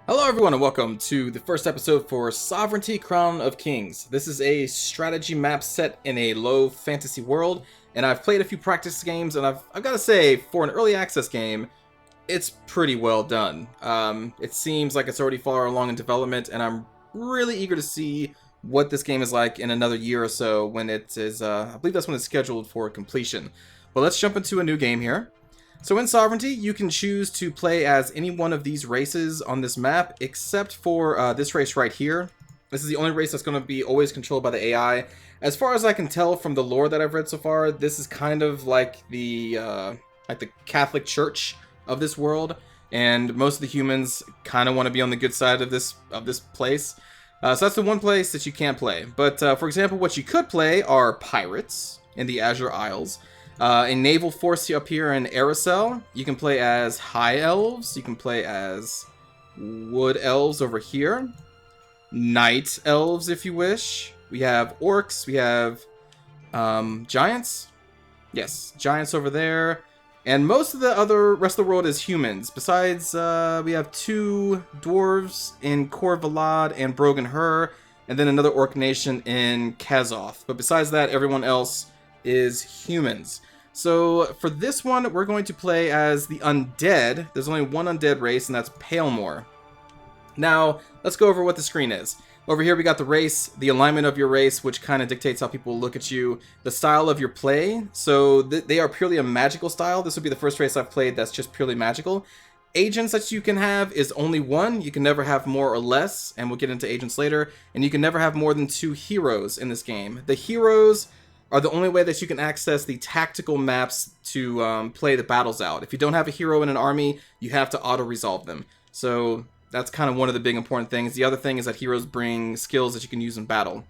Hello everyone and welcome to the first episode for Sovereignty Crown of Kings. This is a strategy map set in a low fantasy world, and I've played a few practice games, and I've got to say, for an early access game, it's pretty well done. It seems like it's already far along in development, and I'm really eager to see what this game is like in another year or so when it is, I believe that's when it's scheduled for completion. But let's jump into a new game here. So in Sovereignty, you can choose to play as any one of these races on this map, except for this race right here. This is the only race that's going to be always controlled by the AI. As far as I can tell from the lore that I've read so far, this is kind of like the Catholic Church of this world, and most of the humans kind of want to be on the good side of this place. So that's the one place that you can't play. But for example, what you could play are pirates in the Azure Isles. A naval force up here in Aracel. You can play as high elves. You can play as wood elves over here. Night elves, if you wish. We have orcs. We have giants. Yes, giants over there. And most of the rest of the world is humans. Besides, we have two dwarves in Korvalad and Brogan Her, and then another orc nation in Kazoth. But besides that, everyone else is humans. So for this one, we're going to play as the Undead. There's only one Undead race, and that's Palemoor. Now, let's go over what the screen is. Over here, we got the race, the alignment of your race, which kind of dictates how people look at you, the style of your play. So they are purely a magical style. This would be the first race I've played that's just purely magical. Agents that you can have is only one. You can never have more or less, and we'll get into agents later. And you can never have more than 2 heroes in this game. The heroes are the only way that you can access the tactical maps to play the battles out. If you don't have a hero in an army, you have to auto-resolve them. So that's kind of one of the big important things. The other thing is that heroes bring skills that you can use in battle.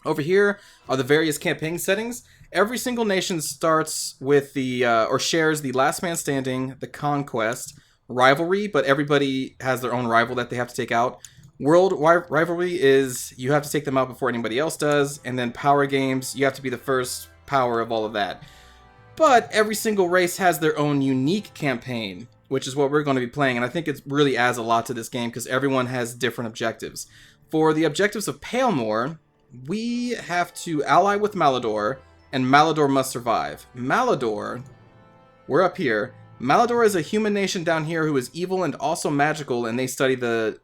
Over here are the various campaign settings. Every single nation starts with the, or shares the last man standing, the conquest, rivalry, but everybody has their own rival that they have to take out. World rivalry is you have to take them out before anybody else does, and then power games, you have to be the first power of all of that. But every single race has their own unique campaign, which is what we're going to be playing, and I think it really adds a lot to this game because everyone has different objectives. For the objectives of Palemoor, we have to ally with Malador, and Malador must survive. Malador, we're up here. Malador is a human nation down here who is evil and also magical, and they study the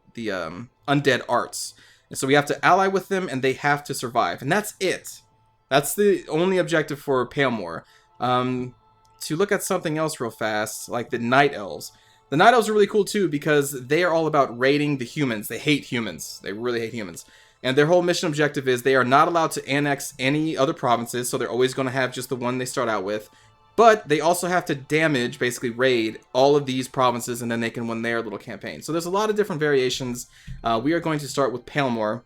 undead arts. And so we have to ally with them, and they have to survive. And that's it. That's the only objective for Palemoor. To look at something else real fast, like the Night Elves. The Night Elves are really cool too, because they are all about raiding the humans. They hate humans. They really hate humans. And their whole mission objective is they are not allowed to annex any other provinces, so they're always going to have just the one they start out with. But they also have to damage, basically raid, all of these provinces, and then they can win their little campaign. So there's a lot of different variations. We are going to start with Palemoor.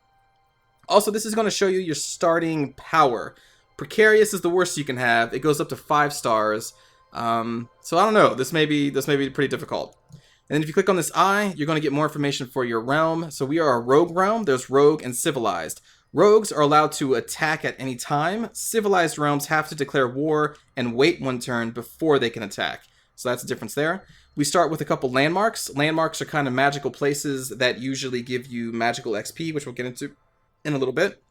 Also, this is going to show you your starting power. Precarious is the worst you can have. It goes up to 5 stars. So I don't know. This may be pretty difficult. And then if you click on this eye, you're going to get more information for your realm. So we are a rogue realm. There's rogue and civilized. Rogues are allowed to attack at any time. Civilized realms have to declare war and wait 1 turn before they can attack. So that's the difference there. We start with a couple landmarks. Landmarks are kind of magical places that usually give you magical XP, which we'll get into in a little bit.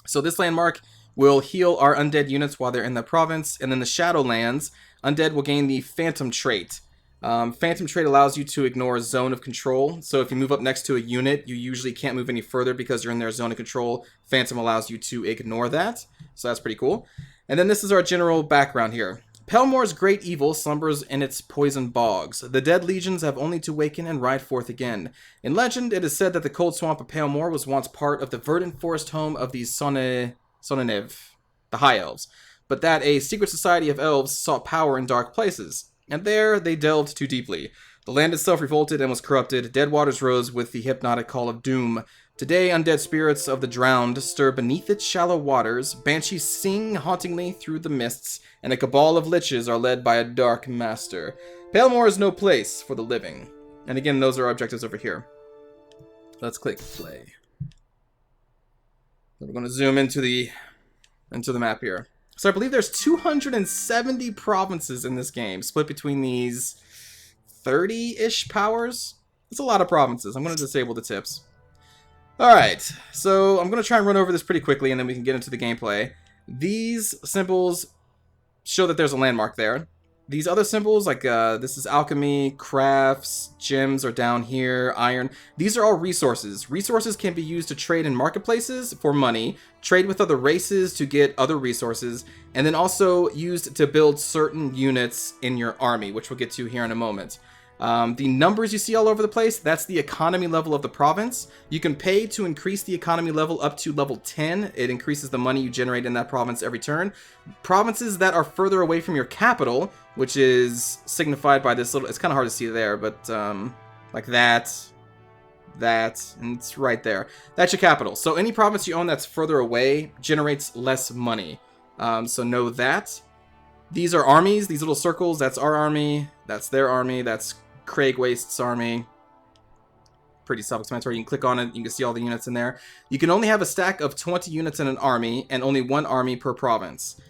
So this landmark will heal our undead units while they're in the province. And then the Shadowlands, undead will gain the Phantom trait. Phantom trait allows you to ignore zone of control. So if you move up next to a unit, you usually can't move any further because you're in their zone of control. Phantom allows you to ignore that. So that's pretty cool. And then this is our general background here. Palemoor's great evil slumbers in its poison bogs. The dead legions have only to waken and ride forth again. In legend, it is said that the cold swamp of Palemoor was once part of the verdant forest home of the Sonenev, the High Elves, but that a secret society of elves sought power in dark places. And there, they delved too deeply. The land itself revolted and was corrupted. Dead waters rose with the hypnotic call of doom. Today, undead spirits of the drowned stir beneath its shallow waters. Banshees sing hauntingly through the mists, and a cabal of liches are led by a dark master. Palemoor is no place for the living. And again, those are our objectives over here. Let's click play. So we're going to zoom into the map here. So I believe there's 270 provinces in this game, split between these 30-ish powers. It's a lot of provinces. I'm going to disable the tips. Alright, so I'm going to try and run over this pretty quickly, and then we can get into the gameplay. These symbols show that there's a landmark there. These other symbols, like this is alchemy, crafts, gems are down here, iron. These are all resources. Resources can be used to trade in marketplaces for money, trade with other races to get other resources, and then also used to build certain units in your army, which we'll get to here in a moment. The numbers you see all over the place, that's the economy level of the province. You can pay to increase the economy level up to level 10. It increases the money you generate in that province every turn. Provinces that are further away from your capital, which is signified by this little, it's kind of hard to see there, but like that, and it's right there. That's your capital. So any province you own that's further away generates less money. So know that. These are armies, these little circles, that's our army, that's their army, that's Craig Waste's army. Pretty self-explanatory. You can click on it, you can see all the units in there. You can only have a stack of 20 units in an army, and only one army per province.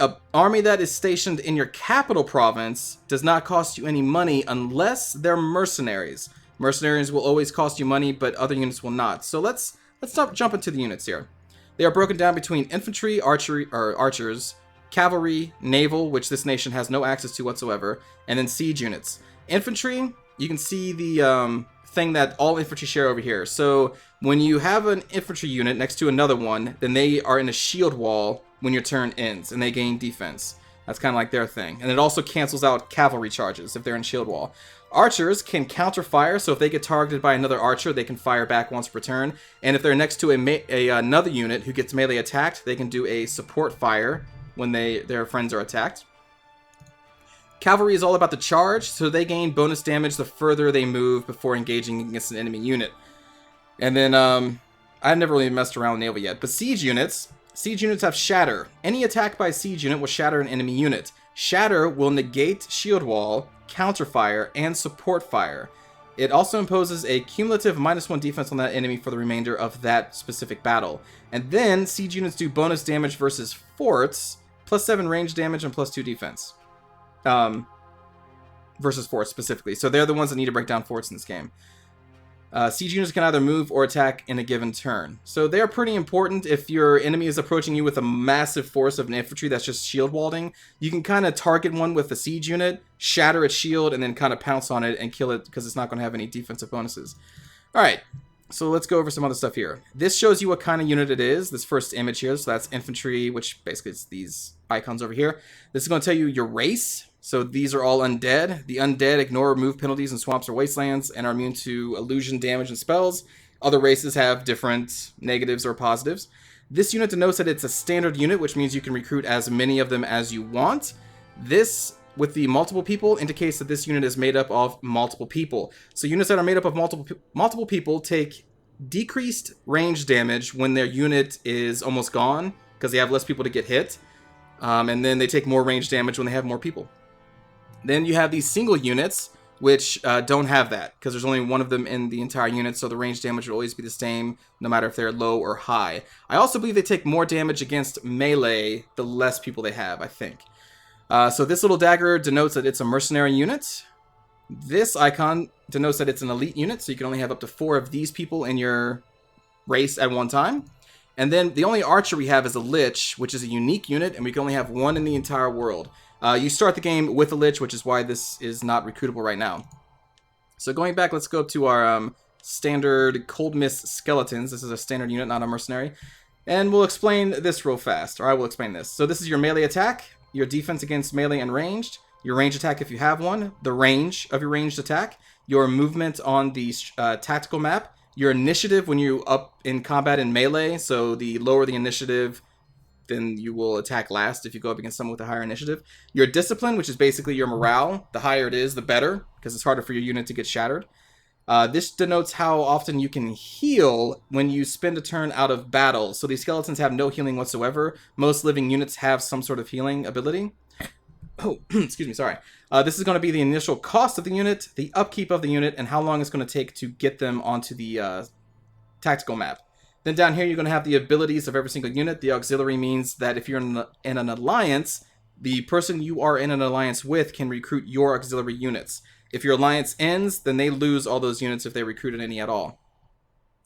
An army that is stationed in your capital province does not cost you any money unless they're mercenaries. Mercenaries will always cost you money, but other units will not. So let's jump into the units here. They are broken down between infantry, archers, cavalry, naval, which this nation has no access to whatsoever, and then siege units. Infantry, you can see the thing that all infantry share over here. So when you have an infantry unit next to another one, then they are in a shield wall when your turn ends, and they gain defense. That's kind of like their thing. And it also cancels out cavalry charges if they're in shield wall. Archers can counter fire, so if they get targeted by another archer, they can fire back once per turn. And if they're next to another unit who gets melee attacked, they can do a support fire when their friends are attacked. Cavalry is all about the charge, so they gain bonus damage the further they move before engaging against an enemy unit. And then, I've never really messed around with naval yet, but siege units have shatter. Any attack by a siege unit will shatter an enemy unit. Shatter will negate shield wall, counter fire, and support fire. It also imposes a cumulative -1 defense on that enemy for the remainder of that specific battle. And then, siege units do bonus damage versus forts, +7 range damage and +2 defense. Versus forts specifically. So they're the ones that need to break down forts in this game. Siege units can either move or attack in a given turn. So they are pretty important. If your enemy is approaching you with a massive force of an infantry that's just shield walding, you can kind of target one with a siege unit, shatter its shield, and then kind of pounce on it and kill it because it's not going to have any defensive bonuses. Alright, so let's go over some other stuff here. This shows you what kind of unit it is, this first image here. So that's infantry, which basically is these icons over here. This is going to tell you your race. So these are all undead. The undead ignore move penalties in swamps or wastelands and are immune to illusion, damage, and spells. Other races have different negatives or positives. This unit denotes that it's a standard unit, which means you can recruit as many of them as you want. This, with the multiple people, indicates that this unit is made up of multiple people. So units that are made up of multiple people take decreased range damage when their unit is almost gone, because they have less people to get hit. And then they take more range damage when they have more people. Then you have these single units, which don't have that, because there's only one of them in the entire unit, so the range damage will always be the same, no matter if they're low or high. I also believe they take more damage against melee the less people they have, I think. So this little dagger denotes that it's a mercenary unit. This icon denotes that it's an elite unit, so you can only have up to 4 of these people in your race at one time. And then the only archer we have is a lich, which is a unique unit, and we can only have one in the entire world. You start the game with a lich, which is why this is not recruitable right now. So going back, let's go up to our standard Cold Mist Skeletons. This is a standard unit, not a mercenary. And we'll explain this real fast, or I will explain this. So this is your melee attack, your defense against melee and ranged, your range attack if you have one, the range of your ranged attack, your movement on the tactical map, your initiative when you up in combat in melee, so the lower the initiative, then you will attack last if you go up against someone with a higher initiative. Your discipline, which is basically your morale. The higher it is, the better, because it's harder for your unit to get shattered. This denotes how often you can heal when you spend a turn out of battle. So these skeletons have no healing whatsoever. Most living units have some sort of healing ability. Oh, excuse me, sorry. This is going to be the initial cost of the unit, the upkeep of the unit, and how long it's going to take to get them onto the tactical map. Then down here, you're going to have the abilities of every single unit. The auxiliary means that if you're in an alliance, the person you are in an alliance with can recruit your auxiliary units. If your alliance ends, then they lose all those units if they recruited any at all.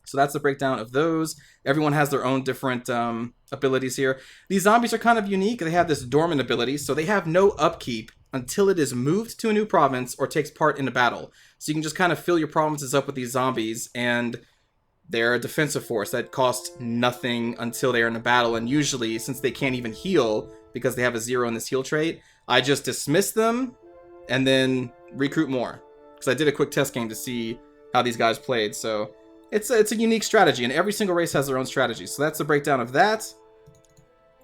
So that's the breakdown of those. Everyone has their own different abilities here. These zombies are kind of unique. They have this dormant ability, so they have no upkeep until it is moved to a new province or takes part in a battle. So you can just kind of fill your provinces up with these zombies, and they're a defensive force that costs nothing until they're in a battle. And usually, since they can't even heal because they have a 0 in this heal trait, I just dismiss them and then recruit more. Because I did a quick test game to see how these guys played, so it's a unique strategy, and every single race has their own strategy. So that's the breakdown of that.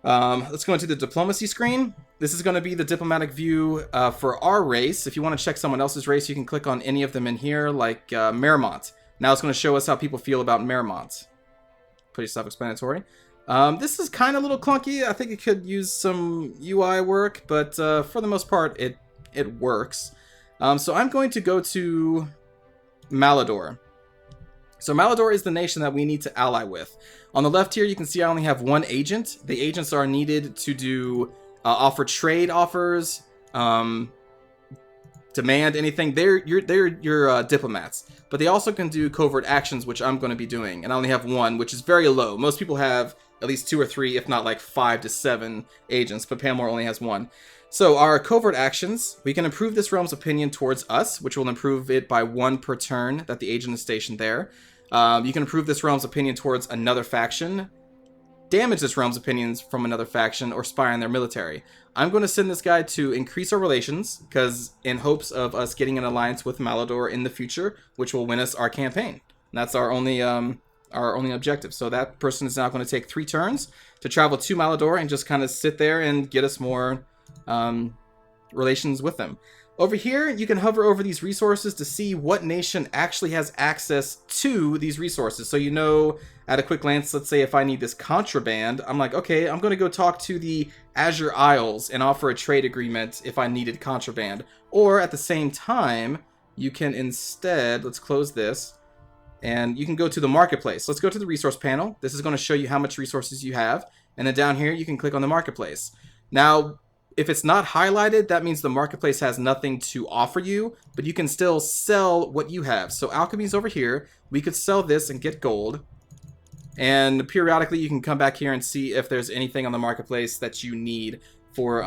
Let's go into the diplomacy screen. This is going to be the diplomatic view for our race. If you want to check someone else's race, you can click on any of them in here, like Merrimont. Now it's going to show us how people feel about Merrimont. Pretty self-explanatory. This is kind of a little clunky. I think it could use some UI work, but for the most part, it works. So I'm going to go to Malador. So Malador is the nation that we need to ally with. On the left here, you can see I only have one agent. The agents are needed to do offer trade offers, demand anything. They're your diplomats, but they also can do covert actions, which I'm going to be doing. And I only have one, which is very low. Most people have at least 2 or 3, if not like 5 to 7 agents, but Palemoor only has 1. So our covert actions, we can improve this realm's opinion towards us, which will improve it by 1 per turn that the agent is stationed there. You can improve this realm's opinion towards another faction, damage this realm's opinions from another faction, or spy on their military. I'm going to send this guy to increase our relations, because in hopes of us getting an alliance with Malador in the future, which will win us our campaign. And that's our only objective. So that person is now going to take 3 turns to travel to Malador and just kind of sit there and get us more relations with them. Over here, you can hover over these resources to see what nation actually has access to these resources. So you know, at a quick glance, let's say if I need this contraband, I'm like, okay, I'm going to go talk to the Azure Isles and offer a trade agreement if I needed contraband. Or at the same time, you can instead, let's close this, and you can go to the marketplace. Let's go to the resource panel. This is going to show you how much resources you have. And then down here, you can click on the marketplace. Now, if it's not highlighted, that means the marketplace has nothing to offer you, but you can still sell what you have. So alchemy's over here. We could sell this and get gold. And periodically you can come back here and see if there's anything on the marketplace that you need for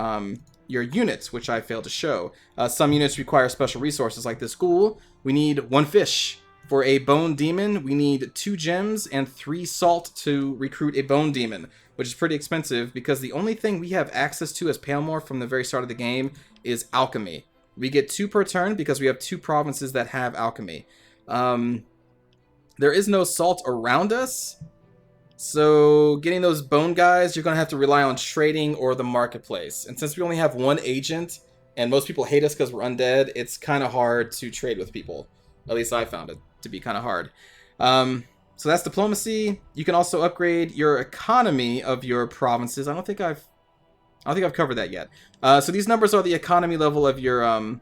your units, which I failed to show. Some units require special resources like this ghoul. We need 1 fish. For a bone demon, we need 2 gems and 3 salt to recruit a bone demon, which is pretty expensive because the only thing we have access to as Palemoor from the very start of the game is alchemy. We get 2 per turn because we have 2 provinces that have alchemy. There is no salt around us, so getting those bone guys, you're going to have to rely on trading or the marketplace. And since we only have 1 agent, and most people hate us because we're undead, it's kind of hard to trade with people. At least I found it to be kind of hard. So that's diplomacy. You can also upgrade your economy of your provinces. I don't think I've covered that yet. So these numbers are the economy level of your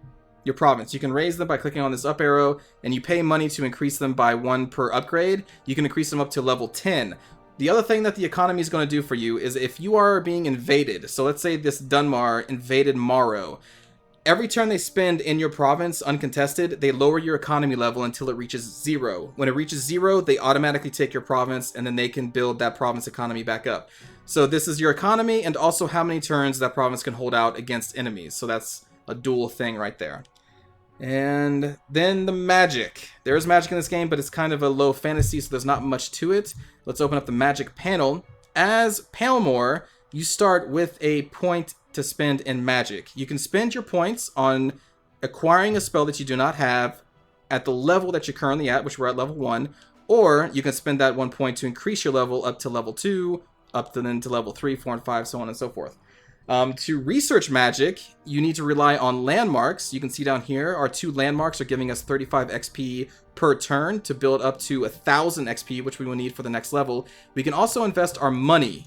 province. You can raise them by clicking on this up arrow, and you pay money to increase them by 1 per upgrade. You can increase them up to level 10. The other thing that the economy is going to do for you is if you are being invaded, so let's say this Dunmar invaded Morrow, every turn they spend in your province uncontested, they lower your economy level until it reaches 0. When it reaches 0, they automatically take your province, and then they can build that province economy back up. So this is your economy, and also how many turns that province can hold out against enemies. So that's a dual thing right there. And then the magic. There is magic in this game, but it's kind of a low fantasy, so there's not much to it. Let's open up the magic panel. As Palemoor, you start with a point to spend in magic. You can spend your points on acquiring a spell that you do not have at the level that you're currently at, which we're at level 1, or you can spend that 1 point to increase your level up to level 2, up to then to level 3, 4, and 5, so on and so forth. To research magic, you need to rely on landmarks. You can see down here, our 2 landmarks are giving us 35 XP per turn to build up to 1,000 XP, which we will need for the next level. We can also invest our money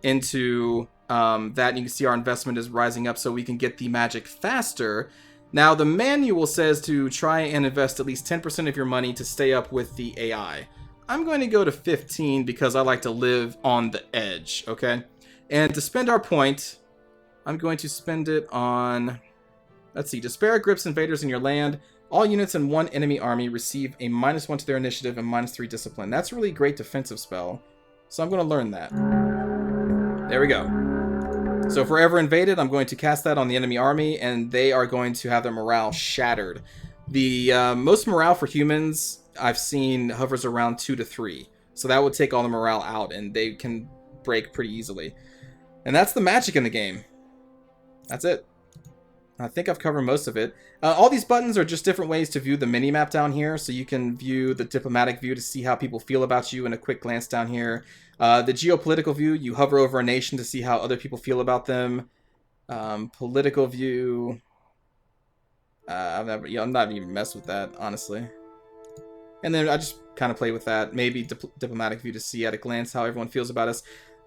into that, and you can see our investment is rising up so we can get the magic faster. Now, the manual says to try and invest at least 10% of your money to stay up with the AI. I'm going to go to 15 because I like to live on the edge, okay? And to spend our point, I'm going to spend it on... Let's see. Despair grips invaders in your land. All units in one enemy army receive a -1 to their initiative and -3 discipline. That's a really great defensive spell. So I'm going to learn that. There we go. So if we're ever invaded, I'm going to cast that on the enemy army, and they are going to have their morale shattered. The most morale for humans I've seen hovers around 2 to 3. So that would take all the morale out, and they can break pretty easily. And that's the magic in the game. That's it. I think I've covered most of it. All these buttons are just different ways to view the mini-map down here. So you can view the diplomatic view to see how people feel about you in a quick glance down here. The geopolitical view, you hover over a nation to see how other people feel about them. Political view... I'm not even messed with that, honestly. And then I just kind of play with that. Maybe diplomatic view to see at a glance how everyone feels about us.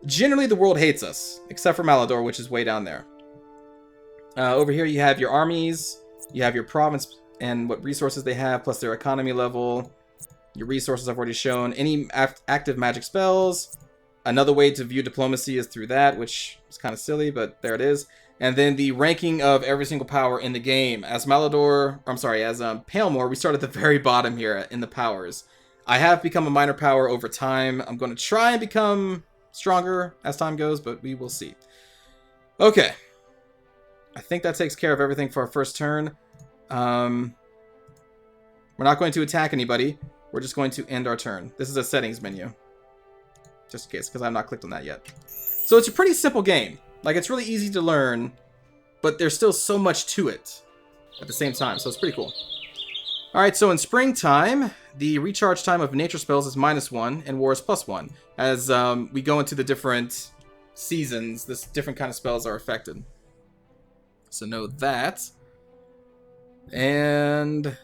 Generally, the world hates us, except for Malador, which is way down there. Over here, you have your armies, you have your province and what resources they have, plus their economy level. Your resources I've already shown. Any active magic spells. Another way to view diplomacy is through that, which is kind of silly, but there it is. And then the ranking of every single power in the game. As Palemoor, we start at the very bottom here in the powers. I have become a minor power over time. I'm going to try and become stronger as time goes, but we will see. Okay. I think that takes care of everything for our first turn. We're not going to attack anybody. We're just going to end our turn. This is a settings menu. Just in case, because I've not clicked on that yet. So it's a pretty simple game. Like, it's really easy to learn, but there's still so much to it at the same time, so it's pretty cool. Alright, so in springtime, the recharge time of nature spells is -1, and war is +1. As we go into the different seasons, this different kind of spells are affected. So know that. And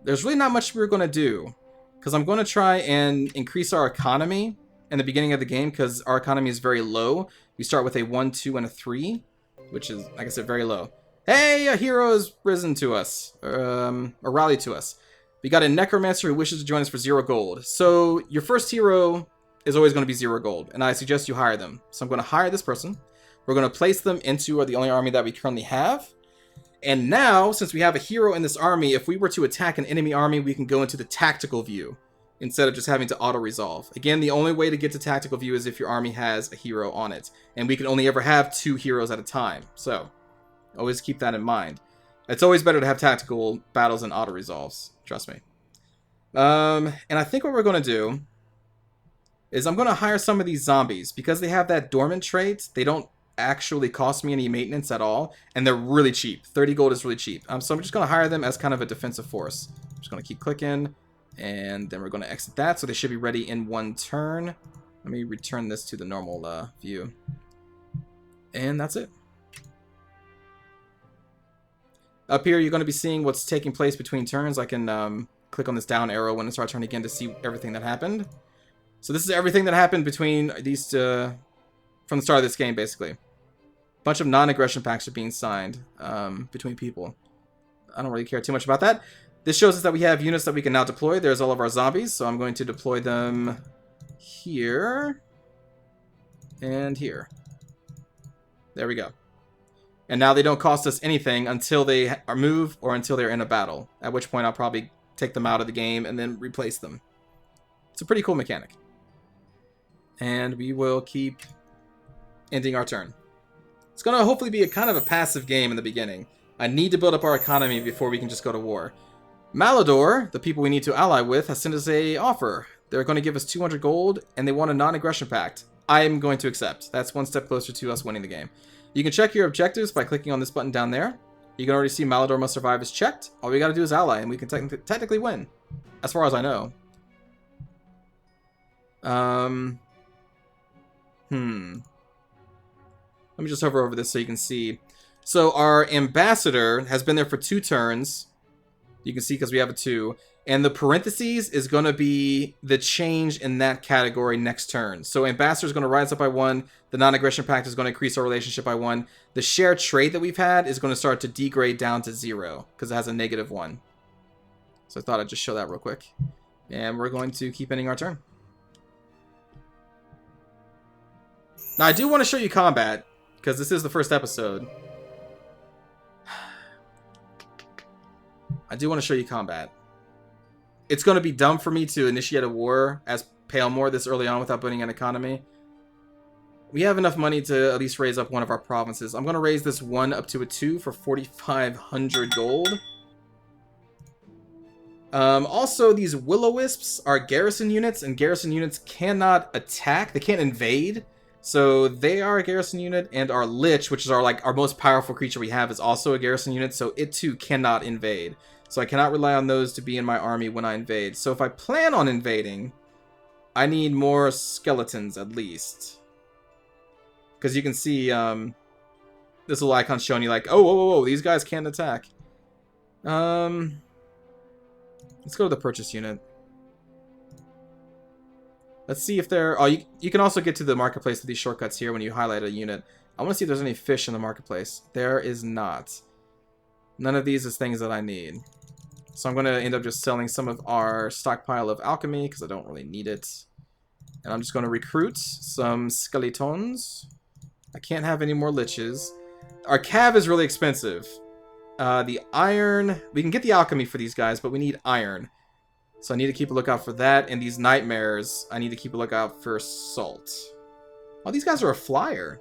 there's really not much we're going to do, because I'm going to try and increase our economy in the beginning of the game, because our economy is very low. We start with a 1, 2, and a 3, which is, like I said, very low. Hey, a hero has risen to us, or rallied to us. We got a necromancer who wishes to join us for 0 gold. So your first hero is always going to be 0 gold, and I suggest you hire them. So I'm going to hire this person. We're going to place them into the only army that we currently have. And now, since we have a hero in this army, if we were to attack an enemy army, we can go into the tactical view instead of just having to auto-resolve. Again, the only way to get to tactical view is if your army has a hero on it. And we can only ever have 2 heroes at a time. So, always keep that in mind. It's always better to have tactical battles than auto-resolves. Trust me. And I think what we're going to do is I'm going to hire some of these zombies. Because they have that dormant trait, they don't actually cost me any maintenance at all. And they're really cheap. 30 gold is really cheap. So I'm just going to hire them as kind of a defensive force. I'm just going to keep clicking. And then we're going to exit that. So they should be ready in 1 turn. Let me return this to the normal view. And that's it. Up here, you're going to be seeing what's taking place between turns. I can click on this down arrow when it's our turn again to see everything that happened. So this is everything that happened between these from the start of this game, basically. A bunch of non-aggression pacts are being signed between people. I don't really care too much about that. This shows us that we have units that we can now deploy. There's all of our zombies, so I'm going to deploy them here and here. There we go. And now they don't cost us anything until they move or until they're in a battle, at which point I'll probably take them out of the game and then replace them. It's a pretty cool mechanic. And we will keep ending our turn. It's going to hopefully be a kind of a passive game in the beginning. I need to build up our economy before we can just go to war. Malador, the people we need to ally with, has sent us an offer. They're going to give us 200 gold, and they want a non-aggression pact. I am going to accept. That's one step closer to us winning the game. You can check your objectives by clicking on this button down there. You can already see Malador must survive is checked. All we got to do is ally, and we can technically win. As far as I know. Let me just hover over this so you can see. So our ambassador has been there for 2 turns. You can see because we have a 2. And the parentheses is going to be the change in that category next turn. So ambassador is going to rise up by 1. The non-aggression pact is going to increase our relationship by 1. The shared trade that we've had is going to start to degrade down to 0 because it has a -1. So I thought I'd just show that real quick. And we're going to keep ending our turn. Now I do want to show you combat because this is the first episode. I do want to show you combat. It's going to be dumb for me to initiate a war as Palemoor this early on without building an economy. We have enough money to at least raise up one of our provinces. I'm going to raise this one up to a 2 for 4,500 gold. Also, these Will-O-Wisps are garrison units, and garrison units cannot attack. They can't invade. So they are a garrison unit, and our Lich, which is our most powerful creature we have, is also a garrison unit, so it too cannot invade. So I cannot rely on those to be in my army when I invade. So if I plan on invading, I need more skeletons at least. Because you can see this little icon showing you like, oh, whoa, whoa, whoa, these guys can't attack. Let's go to the purchase unit. Let's see if there... Oh, you can also get to the marketplace with these shortcuts here when you highlight a unit. I want to see if there's any fish in the marketplace. There is not. None of these is things that I need. So I'm going to end up just selling some of our stockpile of alchemy because I don't really need it. And I'm just going to recruit some skeletons. I can't have any more liches. Our cav is really expensive. The iron... We can get the alchemy for these guys, but we need iron. So I need to keep a lookout for that. And these nightmares, I need to keep a lookout for salt. Oh, these guys are a flyer.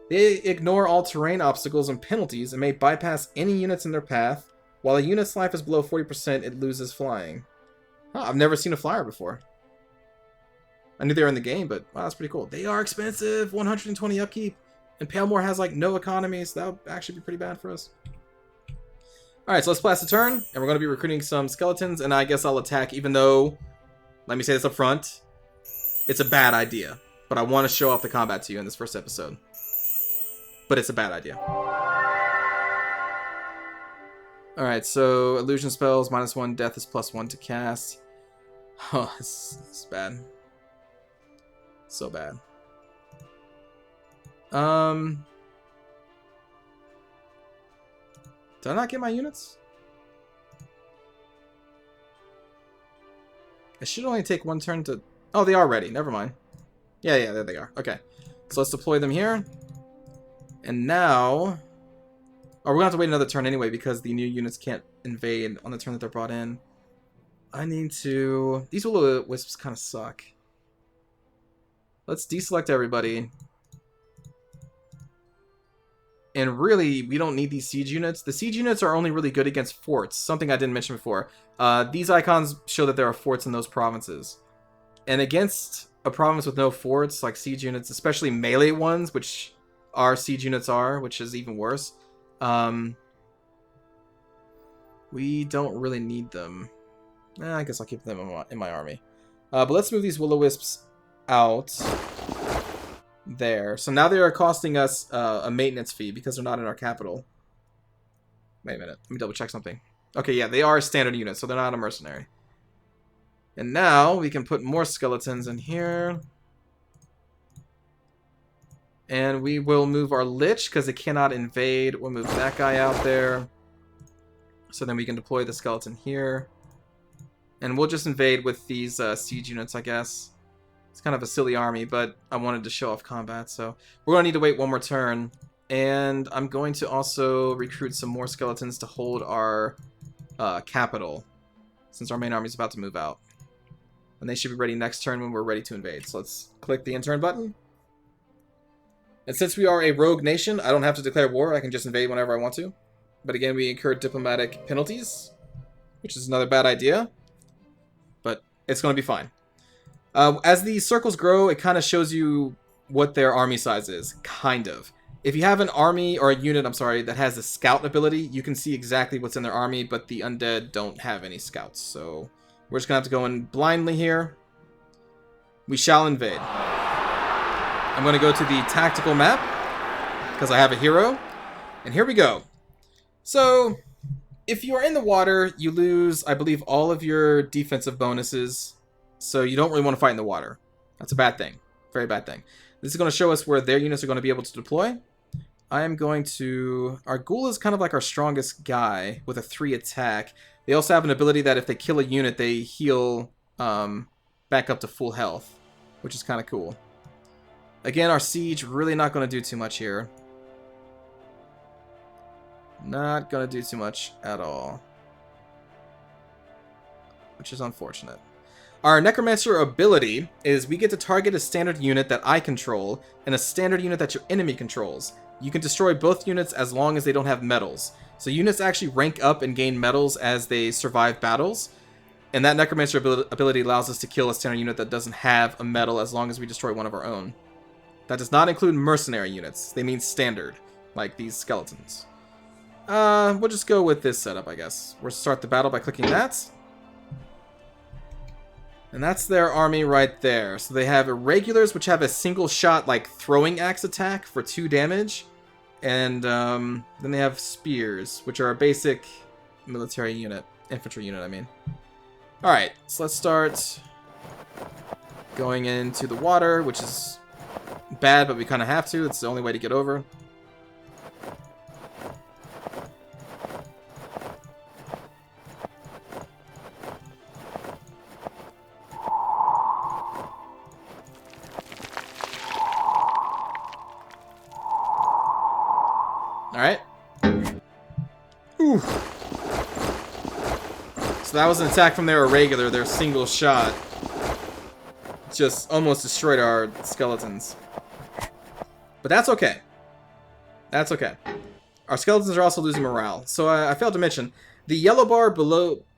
They ignore all terrain obstacles and penalties and may bypass any units in their path. While a unit's life is below 40%, it loses flying. Oh, I've never seen a flyer before. I knew they were in the game, but wow, that's pretty cool. They are expensive, 120 upkeep. And Palemoor has like no economy, so that would actually be pretty bad for us. Alright, so let's pass the turn, and we're going to be recruiting some skeletons, and I guess I'll attack, even though, let me say this up front, it's a bad idea. But I want to show off the combat to you in this first episode. But it's a bad idea. Alright, so illusion spells, -1, death is +1 to cast. Oh, this is bad. So bad. Did I not get my units? It should only take one turn to... Oh, they are ready. Never mind. Yeah, there they are. Okay. So let's deploy them here. And now... Oh, we're going to have to wait another turn anyway because the new units can't invade on the turn that they're brought in. I need to... These Will-O-Wisps kind of suck. Let's deselect everybody. And really, we don't need these siege units. The siege units are only really good against forts, something I didn't mention before. These icons show that there are forts in those provinces. And against a province with no forts, like siege units, especially melee ones, which our siege units are, which is even worse, we don't really need them. I guess I'll keep them in my army. But let's move these Will-O-Wisps out there. So now they are costing us a maintenance fee because they're not in our capital. Wait a minute. Let me double check something. Okay, yeah, they are a standard unit, so they're not a mercenary. And now we can put more skeletons in here. And we will move our Lich because it cannot invade. We'll move that guy out there. So then we can deploy the skeleton here. And we'll just invade with these siege units, I guess. It's kind of a silly army, but I wanted to show off combat, so we're going to need to wait one more turn. And I'm going to also recruit some more skeletons to hold our capital, since our main army is about to move out. And they should be ready next turn when we're ready to invade. So let's click the intern button. And since we are a rogue nation, I don't have to declare war. I can just invade whenever I want to. But again, we incur diplomatic penalties, which is another bad idea. But it's going to be fine. As the circles grow, it kind of shows you what their army size is. Kind of. If you have an army, or a unit, I'm sorry, that has a scout ability, you can see exactly what's in their army, but the undead don't have any scouts. So we're just going to have to go in blindly here. We shall invade. I'm going to go to the tactical map, because I have a hero. And here we go. So, if you are in the water, you lose, I believe, all of your defensive bonuses. So you don't really want to fight in the water. That's a bad thing. Very bad thing. This is going to show us where their units are going to be able to deploy. I am going to... Our ghoul is kind of like our strongest guy with a 3 attack. They also have an ability that if they kill a unit, they heal back up to full health, which is kind of cool. Again, our siege really not going to do too much here. Not gonna do too much at all. Which is unfortunate. Our Necromancer ability is we get to target a standard unit that I control and a standard unit that your enemy controls. You can destroy both units as long as they don't have medals. So units actually rank up and gain medals as they survive battles. And that Necromancer ability allows us to kill a standard unit that doesn't have a medal as long as we destroy one of our own. That does not include mercenary units. They mean standard, like these skeletons. We'll just go with this setup, I guess. We'll start the battle by clicking that. And that's their army right there. So they have irregulars, which have a single shot, like, throwing axe attack for 2 damage. And then they have spears, which are a basic military unit. Infantry unit, I mean. Alright, so let's start going into the water, which is bad, but we kind of have to. It's the only way to get over. Alright. Ooh. So that was an attack from their irregular, their single shot. Just almost destroyed our skeletons. But that's okay. That's okay. Our skeletons are also losing morale. So I failed to mention, the yellow bar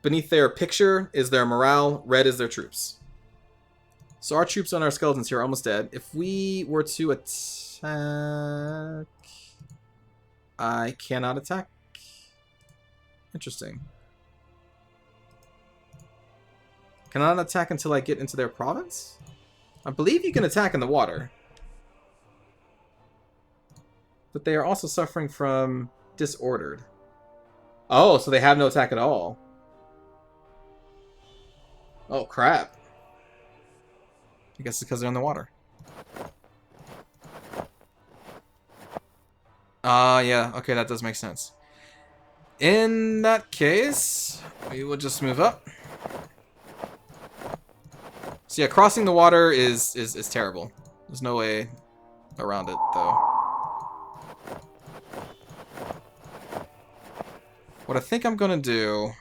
beneath their picture is their morale, red is their troops. So our troops and our skeletons here are almost dead. If we were to attack... I cannot attack. Interesting. Can I not attack until I get into their province? I believe you can attack in the water. But they are also suffering from disordered. Oh, so they have no attack at all. Oh, crap. I guess it's because they're in the water. Yeah, okay, that does make sense. In that case, we will just move up. So yeah, crossing the water is terrible. There's no way around it, though. What I think I'm gonna do...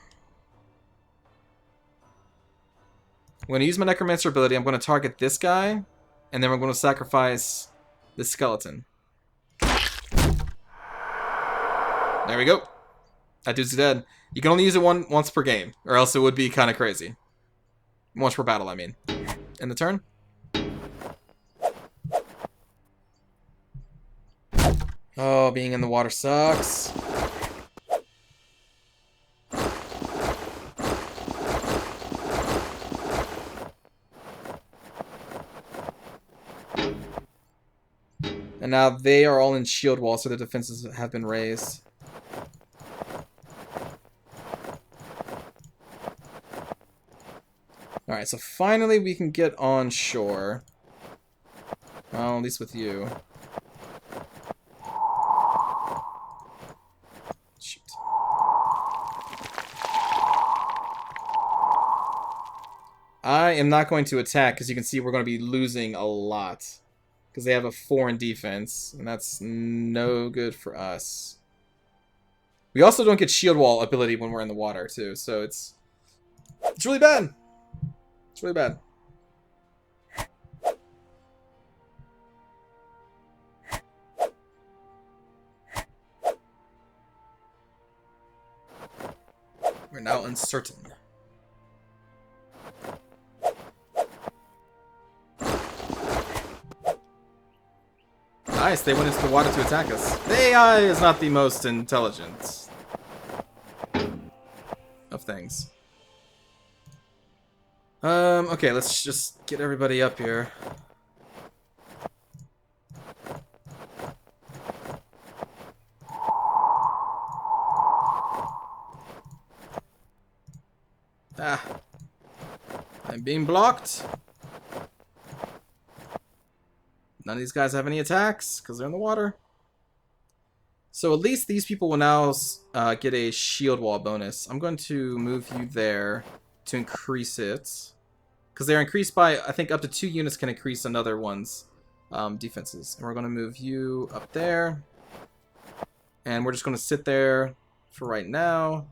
I'm gonna use my Necromancer ability, I'm gonna target this guy, and then we're gonna sacrifice this skeleton. There we go. That dude's dead. You can only use it once per game, or else it would be kind of crazy. Once per battle, I mean. End the turn. Oh, being in the water sucks. And now they are all in shield wall, so their defenses have been raised. Alright, so finally we can get on shore. Well, at least with you. Shoot. I am not going to attack, because you can see we're going to be losing a lot. Because they have a 4 in defense, and that's no good for us. We also don't get shield wall ability when we're in the water, too, so it's really bad. It's really bad. We're now uncertain. Nice, they went into the water to attack us. The AI is not the most intelligent of things. Okay, let's just get everybody up here. Ah. I'm being blocked. None of these guys have any attacks, because they're in the water. So at least these people will now get a shield wall bonus. I'm going to move you there to increase it. Because they're increased by, I think up to 2 units can increase another one's defenses. And we're going to move you up there. And we're just going to sit there for right now.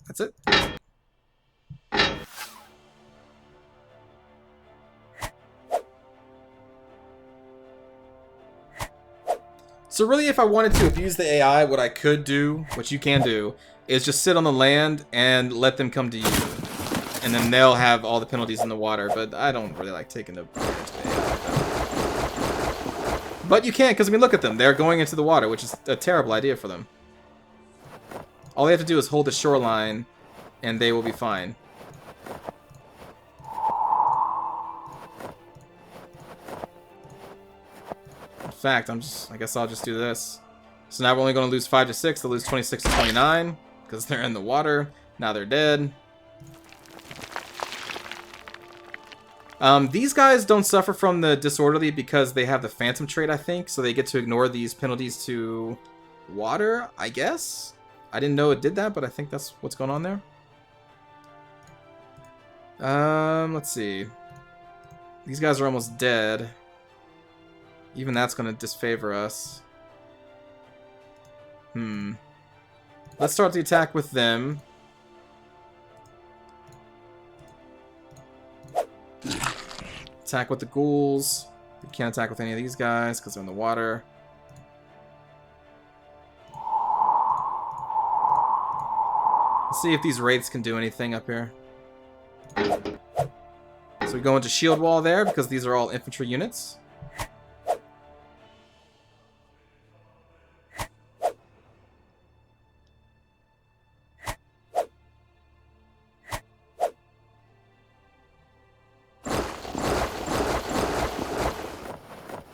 That's it. So really, if I wanted to abuse the AI, what I could do, what you can do, is just sit on the land and let them come to you. And then they'll have all the penalties in the water, but I don't really like taking the advantage of the AI like that. But you can, because I mean, look at them. They're going into the water, which is a terrible idea for them. All they have to do is hold the shoreline, and they will be fine. In fact, I guess I'll just do this. So now we're only going to lose 5 to 6. They'll lose 26 to 29, because they're in the water. Now they're dead. These guys don't suffer from the disorderly because they have the phantom trait, I think, so they get to ignore these penalties to water, I guess? I didn't know it did that, but I think that's what's going on there. Let's see. These guys are almost dead. Even that's going to disfavor us. Let's start the attack with them. Attack with the ghouls. We can't attack with any of these guys because they're in the water. Let's see if these wraiths can do anything up here. So we go into shield wall there because these are all infantry units.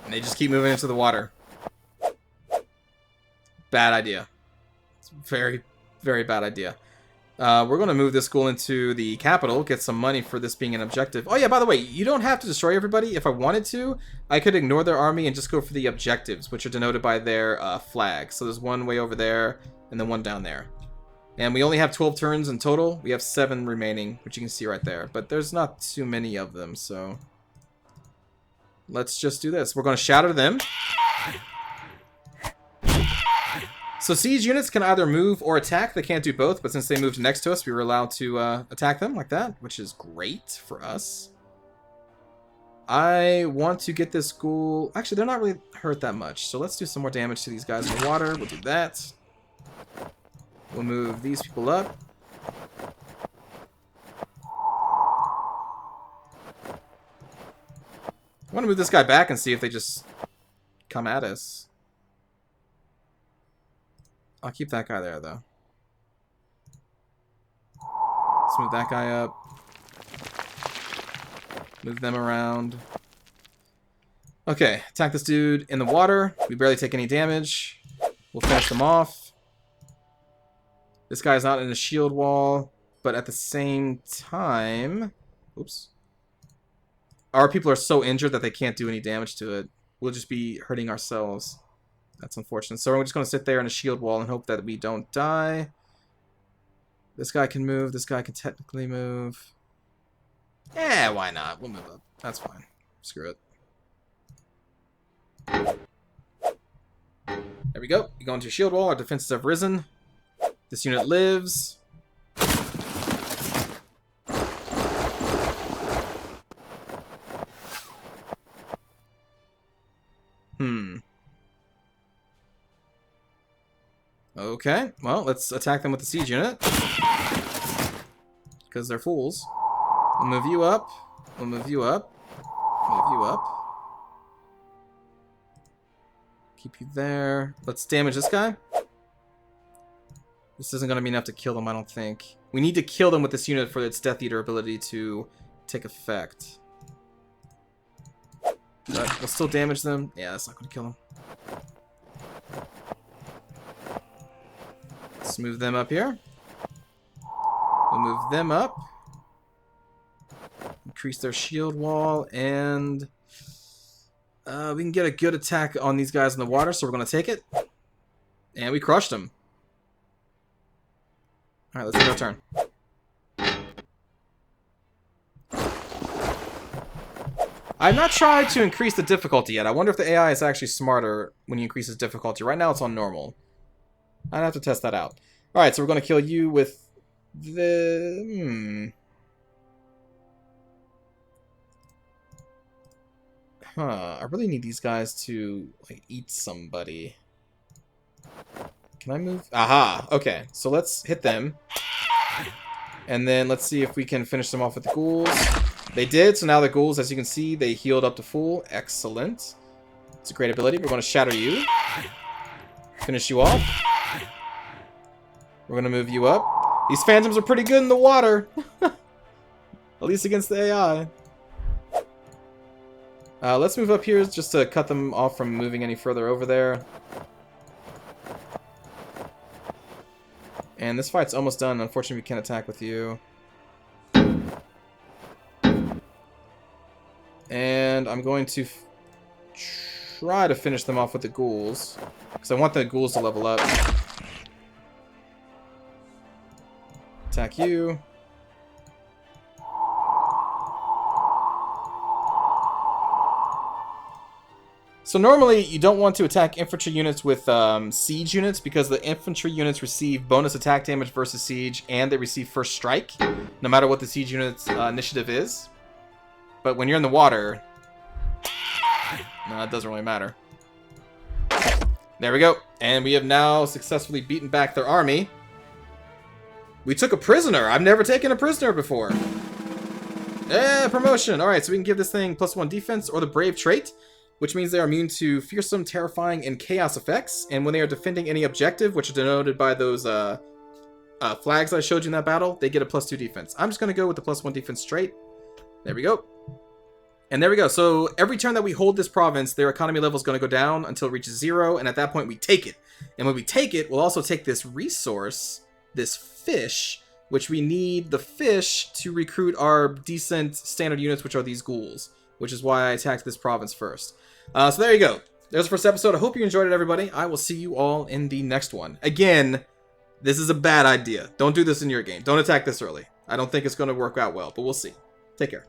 And they just keep moving into the water. Bad idea. It's a very, very bad idea. We're going to move this ghoul into the capital, get some money for this being an objective. Oh yeah, by the way, you don't have to destroy everybody. If I wanted to, I could ignore their army and just go for the objectives, which are denoted by their flag. So there's one way over there, and then one down there. And we only have 12 turns in total. We have 7 remaining, which you can see right there. But there's not too many of them, so... let's just do this. We're going to shatter them. So siege units can either move or attack. They can't do both, but since they moved next to us, we were allowed to attack them like that, which is great for us. I want to get this ghoul... actually, they're not really hurt that much, so let's do some more damage to these guys in the water. We'll do that. We'll move these people up. I want to move this guy back and see if they just come at us. I'll keep that guy there, though. Let's move that guy up. Move them around. Okay, attack this dude in the water. We barely take any damage. We'll finish them off. This guy's not in a shield wall, but at the same time... oops. Our people are so injured that they can't do any damage to it. We'll just be hurting ourselves. That's unfortunate. So we're just going to sit there in a shield wall and hope that we don't die. This guy can move. This guy can technically move. Yeah, why not? We'll move up. That's fine. Screw it. There we go. We go into a shield wall. Our defenses have risen. This unit lives. Okay, well, let's attack them with the siege unit. Because they're fools. We'll move you up. We'll move you up. Move you up. Keep you there. Let's damage this guy. This isn't going to be enough to kill them, I don't think. We need to kill them with this unit for its Death Eater ability to take effect. But we'll still damage them. Yeah, that's not going to kill them. Let's move them up here. We'll move them up. Increase their shield wall, and we can get a good attack on these guys in the water, so we're going to take it. And we crushed them. Alright, let's take our turn. I've not tried to increase the difficulty yet. I wonder if the AI is actually smarter when you increase its difficulty. Right now it's on normal. I'd have to test that out. Alright, so we're going to kill you with the... Huh, I really need these guys to, like, eat somebody. Can I move? Aha! Okay, so let's hit them. And then let's see if we can finish them off with the ghouls. They did, so now the ghouls, as you can see, they healed up to full. Excellent. It's a great ability. We're going to shatter you. Finish you off. We're going to move you up. These phantoms are pretty good in the water. At least against the AI. Let's move up here just to cut them off from moving any further over there. And this fight's almost done. Unfortunately, we can't attack with you. And I'm going to try to finish them off with the ghouls. Because I want the ghouls to level up. Attack you. So normally you don't want to attack infantry units with siege units because the infantry units receive bonus attack damage versus siege and they receive first strike no matter what the siege unit's initiative is. But when you're in the water, no, it doesn't really matter. There we go. And we have now successfully beaten back their army. We took a prisoner. I've never taken a prisoner before. Yeah, promotion. Alright, so we can give this thing +1 defense or the brave trait, which means they are immune to fearsome, terrifying, and chaos effects. And when they are defending any objective, which are denoted by those flags I showed you in that battle, they get a +2 defense. I'm just going to go with the +1 defense straight. There we go. And there we go. So every turn that we hold this province, their economy level is going to go down until it reaches 0. And at that point, we take it. And when we take it, we'll also take this resource, this fish, which we need the fish to recruit our decent standard units, which are these ghouls, which is why I attacked this province first. So there you go. There's the first episode. I hope you enjoyed it, everybody. I will see you all in the next one. Again, this is a bad idea. Don't do this in your game. Don't attack this early. I don't think it's going to work out well, but we'll see. Take care.